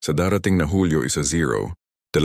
Sa darating na Hulyo 2025,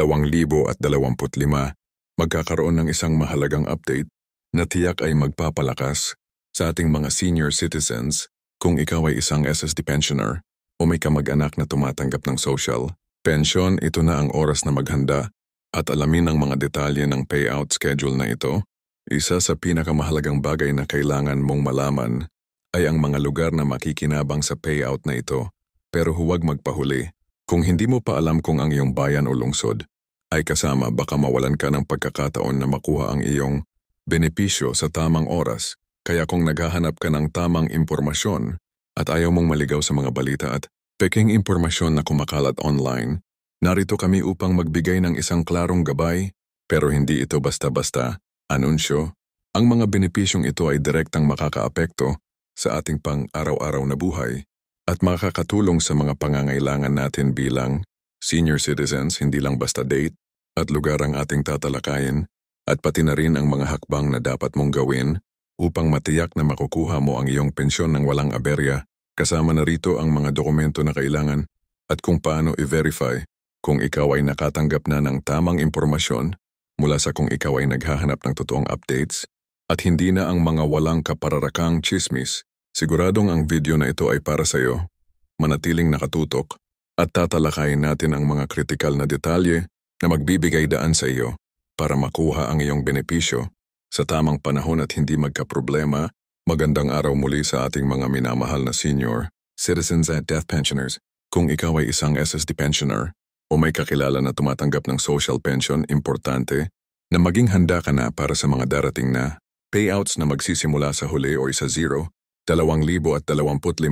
magkakaroon ng isang mahalagang update na tiyak ay magpapalakas sa ating mga senior citizens kung ikaw ay isang SSD pensioner o may kamag-anak na tumatanggap ng social pension. Ito na ang oras na maghanda at alamin ang mga detalye ng payout schedule na ito. Isa sa pinakamahalagang bagay na kailangan mong malaman ay ang mga lugar na makikinabang sa payout na ito, pero huwag magpahuli. Kung hindi mo pa alam kung ang iyong bayan o lungsod ay kasama, baka mawalan ka ng pagkakataon na makuha ang iyong benepisyo sa tamang oras. Kaya kung naghahanap ka ng tamang impormasyon at ayaw mong maligaw sa mga balita at peking impormasyon na kumakalat online, narito kami upang magbigay ng isang klarong gabay, pero hindi ito basta-basta anunsyo. Ang mga benepisyong ito ay direktang makakaapekto sa ating pang-araw-araw na buhay at makakatulong sa mga pangangailangan natin bilang senior citizens. Hindi lang basta date at lugar ang ating tatalakayin, at pati na rin ang mga hakbang na dapat mong gawin upang matiyak na makukuha mo ang iyong pensyon ng walang aberya. Kasama na rito ang mga dokumento na kailangan at kung paano i-verify kung ikaw ay nakatanggap na ng tamang impormasyon mula sa kung ikaw ay naghahanap ng totoong updates at hindi na ang mga walang kapararakang chismis. Siguradong ang video na ito ay para sa iyo. Manatiling nakatutok at tatalakayin natin ang mga kritikal na detalye na magbibigay daan sa iyo para makuha ang iyong benepisyo sa tamang panahon at hindi magkaproblema. Magandang araw muli sa ating mga minamahal na senior citizens at death pensioners. Kung ikaw ay isang SSD pensioner o may kakilala na tumatanggap ng social pension, importante na maging handa ka na para sa mga darating na payouts na magsisimula sa huli o 2025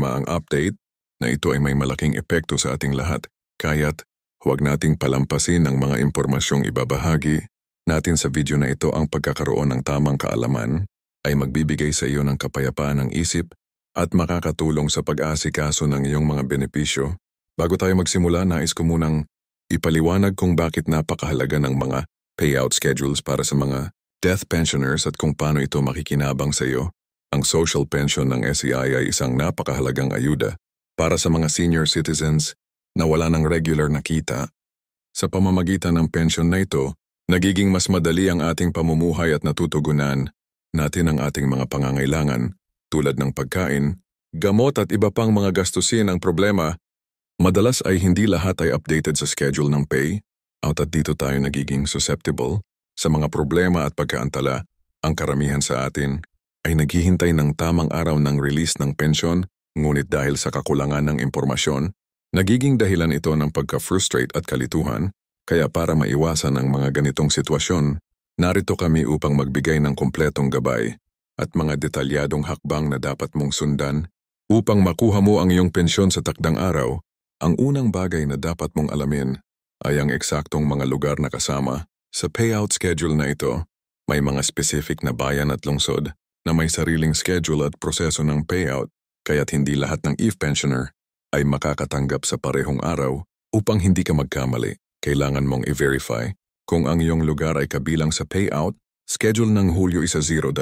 ang update na ito ay may malaking epekto sa ating lahat. Kaya't huwag nating palampasin ang mga impormasyong ibabahagi natin sa video na ito. Ang pagkakaroon ng tamang kaalaman ay magbibigay sa iyo ng kapayapaan ng isip at makakatulong sa pag-aasikaso ng iyong mga benepisyo. Bago tayo magsimula, nais ko munang ipaliwanag kung bakit napakahalaga ng mga payout schedules para sa mga death pensioners at kung paano ito makikinabang sa iyo. Ang social pension ng SEI ay isang napakahalagang ayuda para sa mga senior citizens na wala ng regular na kita. Sa pamamagitan ng pension na ito, nagiging mas madali ang ating pamumuhay at natutugunan natin ang ating mga pangangailangan tulad ng pagkain, gamot at iba pang mga gastusin. Ang problema, madalas ay hindi lahat ay updated sa schedule ng pay out at dito tayo nagiging susceptible sa mga problema at pagkaantala. Ang karamihan sa atin ay naghihintay ng tamang araw ng release ng pensyon, ngunit dahil sa kakulangan ng impormasyon, nagiging dahilan ito ng pagka-frustrate at kalituhan. Kaya para maiwasan ang mga ganitong sitwasyon, narito kami upang magbigay ng kumpletong gabay at mga detalyadong hakbang na dapat mong sundan upang makuha mo ang iyong pensyon sa takdang araw. Ang unang bagay na dapat mong alamin ay ang eksaktong mga lugar na kasama sa payout schedule na ito. May mga specific na bayan at lungsod na may sariling schedule at proseso ng payout, kaya't hindi lahat ng EF pensioner ay makakatanggap sa parehong araw. Upang hindi ka magkamali, kailangan mong i-verify kung ang iyong lugar ay kabilang sa payout schedule ng Hulyo 2025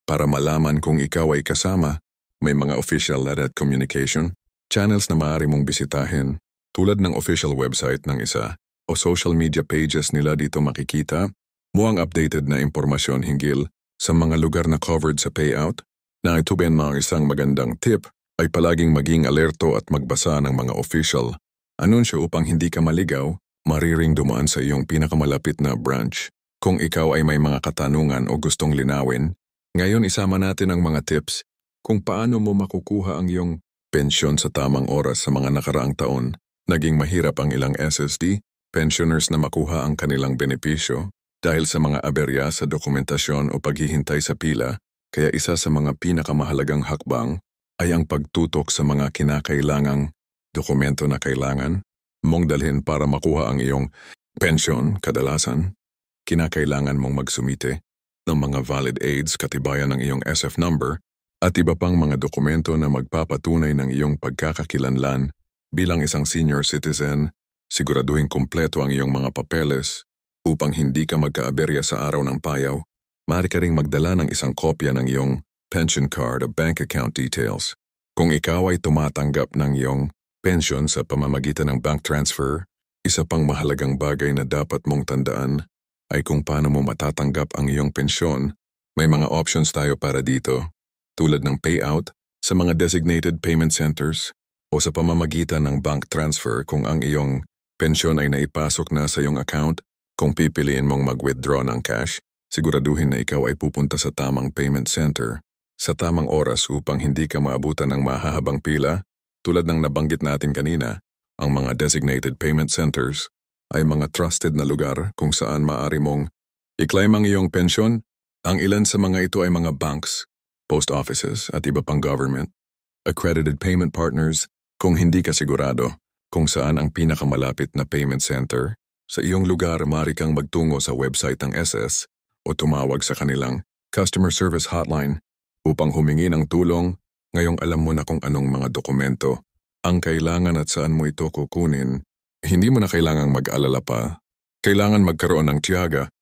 para malaman kung ikaw ay kasama. May mga official letter communication channels na maaari mong bisitahin tulad ng official website ng isa o social media pages nila. Dito makikita mo ang updated na impormasyon hinggil sa mga lugar na covered sa payout. Na ito ben mga isang magandang tip ay palaging maging alerto at magbasa ng mga official anunsyo upang hindi ka maligaw. Mariring dumaan sa iyong pinakamalapit na branch kung ikaw ay may mga katanungan o gustong linawin. Ngayon isama natin ang mga tips kung paano mo makukuha ang iyong pensyon sa tamang oras. Sa mga nakaraang taon, naging mahirap ang ilang SSD pensioners na makuha ang kanilang benepisyo dahil sa mga aberya sa dokumentasyon o paghihintay sa pila. Kaya isa sa mga pinakamahalagang hakbang ay ang pagtutok sa mga kinakailangang dokumento na kailangan mong dalhin para makuha ang iyong pensyon. Kadalasan, kinakailangan mong magsumite ng mga valid aids, katibayan ng iyong SF number, at iba pang mga dokumento na magpapatunay ng iyong pagkakakilanlan. Bilang isang senior citizen, siguraduhin kumpleto ang iyong mga papeles upang hindi ka magkaaberya sa araw ng payaw. Maaari ka ring magdala ng isang kopya ng iyong pension card o bank account details. Kung ikaw ay tumatanggap ng iyong Pension sa pamamagitan ng bank transfer, isa pang mahalagang bagay na dapat mong tandaan ay kung paano mo matatanggap ang iyong pensyon. May mga options tayo para dito, tulad ng payout sa mga designated payment centers o sa pamamagitan ng bank transfer kung ang iyong pensyon ay naipasok na sa iyong account. Kung pipiliin mong mag-withdraw ng cash, siguraduhin na ikaw ay pupunta sa tamang payment center sa tamang oras upang hindi ka maabutan ng mahahabang pila. Tulad ng nabanggit natin kanina, ang mga designated payment centers ay mga trusted na lugar kung saan maaari mong i-claim ang iyong pensyon. Ang ilan sa mga ito ay mga banks, post offices at iba pang government, accredited payment partners. Kung hindi ka sigurado kung saan ang pinakamalapit na payment center sa iyong lugar, maaari kang magtungo sa website ng SS o tumawag sa kanilang customer service hotline upang humingi ng tulong. Ngayong alam mo na kung anong mga dokumento ang kailangan at saan mo ito kukunin, hindi mo na kailangang mag-alala pa. Kailangan magkaroon ng tiyaga,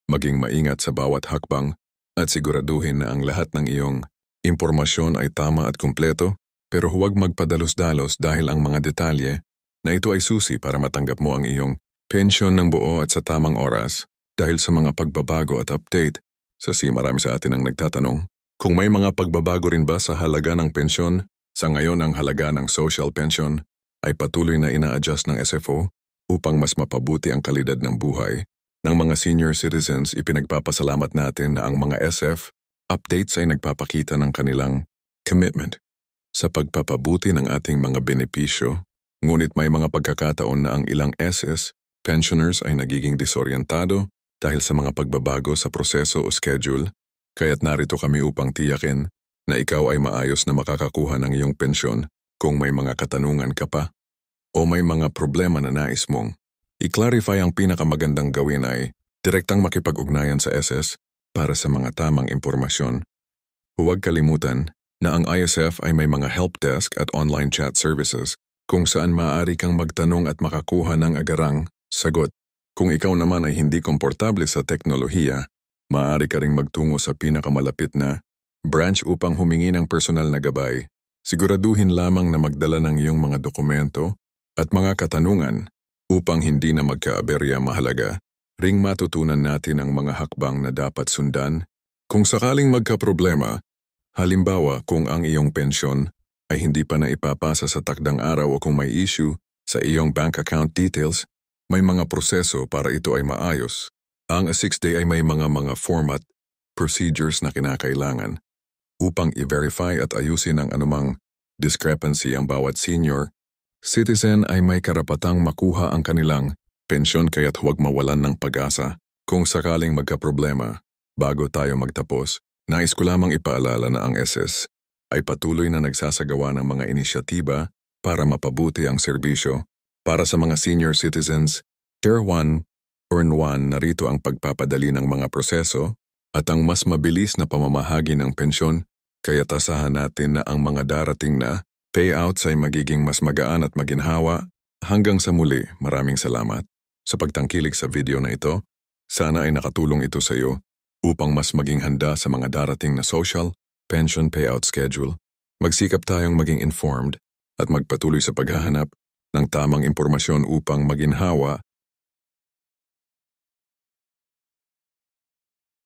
maging maingat sa bawat hakbang at siguraduhin na ang lahat ng iyong impormasyon ay tama at kumpleto, pero huwag magpadalos-dalos dahil ang mga detalye na ito ay susi para matanggap mo ang iyong pensyon ng buo at sa tamang oras. Dahil sa mga pagbabago at update, marami sa atin ang nagtatanong kung may mga pagbabago rin ba sa halaga ng pensyon. Sa ngayon, ang halaga ng social pension ay patuloy na ina-adjust ng SFO upang mas mapabuti ang kalidad ng buhay ng mga senior citizens. Ipinagpapasalamat natin na ang mga SF updates ay nagpapakita ng kanilang commitment sa pagpapabuti ng ating mga benepisyo. Ngunit may mga pagkakataon na ang ilang SS pensioners ay nagiging disorientado dahil sa mga pagbabago sa proseso o schedule. Kaya't narito kami upang tiyakin na ikaw ay maayos na makakakuha ng iyong pensyon. Kung may mga katanungan ka pa o may mga problema na nais mong i-clarify, ang pinakamagandang gawin ay direktang makipag-ugnayan sa SS para sa mga tamang impormasyon. Huwag kalimutan na ang ISF ay may mga help desk at online chat services kung saan maaari kang magtanong at makakuha ng agarang sagot. Kung ikaw naman ay hindi komportable sa teknolohiya, maaari ka ring magtungo sa pinakamalapit na branch upang humingi ng personal na gabay. Siguraduhin lamang na magdala ng iyong mga dokumento at mga katanungan upang hindi na magkaaberya. Mahalaga ring matutunan natin ang mga hakbang na dapat sundan kung sakaling magkaproblema. Halimbawa, kung ang iyong pensyon ay hindi pa naipapasa sa takdang araw o kung may issue sa iyong bank account details, may mga proseso para ito ay maayos. Ang 6-day ay may mga format procedures na kinakailangan upang i-verify at ayusin ang anumang discrepancy. Ang bawat senior citizen ay may karapatang makuha ang kanilang pensyon, kaya't huwag mawalan ng pag-asa kung sakaling magkaproblema. Bago tayo magtapos, nais ko lamang ipaalala na ang SS ay patuloy na nagsasagawa ng mga inisyatiba para mapabuti ang serbisyo para sa mga senior citizens. Tier 1, Earn 1, narito ang pagpapadali ng mga proseso at ang mas mabilis na pamamahagi ng pensyon, kaya tasahan natin na ang mga darating na payouts ay magiging mas magaan at maginhawa. Hanggang sa muli, maraming salamat sa pagtangkilik sa video na ito. Sana ay nakatulong ito sa iyo upang mas maging handa sa mga darating na social pension payout schedule. Magsikap tayong maging informed at magpatuloy sa paghahanap ng tamang impormasyon upang maginhawa